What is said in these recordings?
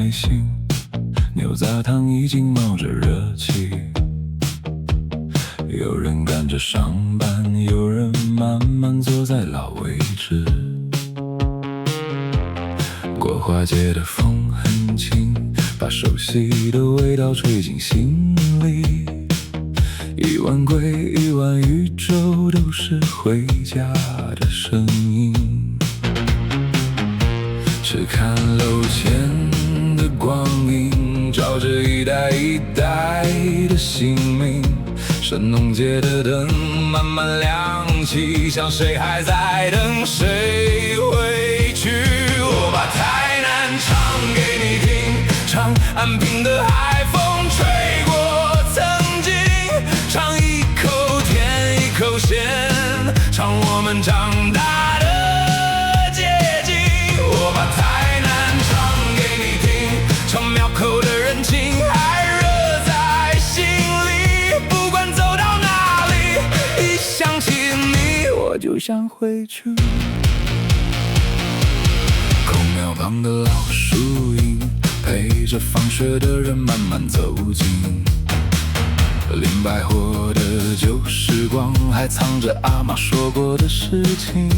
内心，牛轧糖已经冒着热气。有人赶着上班，有人慢慢坐在老位置。过花街的风很轻，把熟悉的味道吹进心里。一碗归一碗，宇宙都是回家的声音。是看楼前的光影，照着一代一代的姓名。神农街的灯慢慢亮起，像谁还在等谁回去。我把台南唱给你听，唱安平的海风吹过曾经，唱一口甜一口咸，唱我们长大的街景。我把台南唱给你听，唱庙口的人情还热在心里。不管走到哪里，一想起你，我就想回去。孔庙旁的老树荫，陪着放学的人慢慢走近。林百货的旧时光，还藏着阿嬷说过的事情。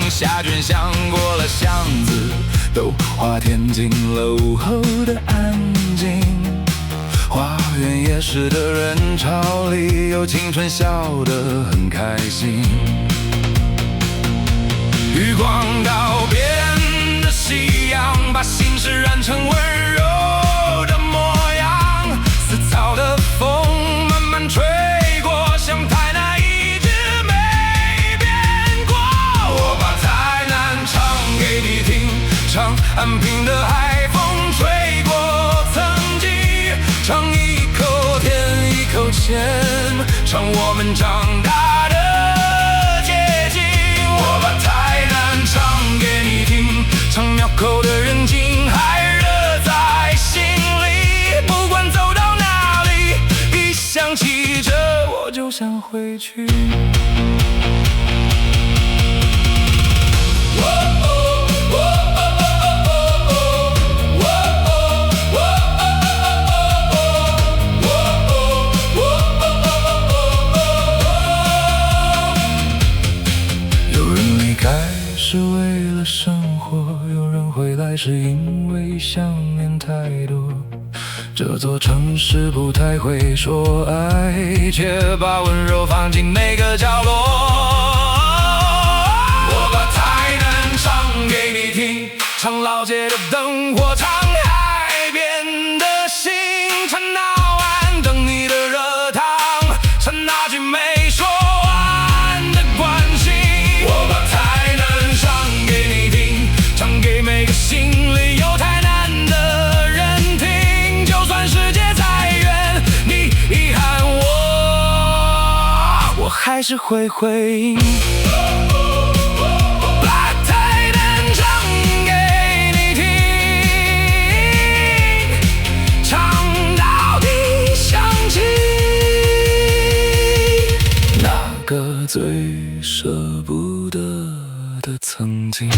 下卷巷过了巷子，都花田进楼后的安静。花园夜市的人潮里，有青春笑得很开心。余光道边的夕阳，把心事染成温柔的模样。撕草的风慢慢吹过，像台南一直没变过。我把台南唱给你听，唱安平的海风吹过曾经，唱一口甜一口咸，唱我们长大的街景。我把台南唱给你听，唱庙口的人情还热在心里。不管走到哪里，一想起这我就想回去。是为了生活，有人回来是因为想念太多。这座城市不太会说爱，却把温柔放进每个角落。我把台南唱给你听，唱老街的灯火，唱海边的星，唱闹完等你的热汤，唱那句没说完的关心。我把台南唱给你听，唱给每个心里有台南的人听。就算世界再远，你遗憾我还是会回应。把台南唱给你听，唱到底想起那个最舍不得的曾经。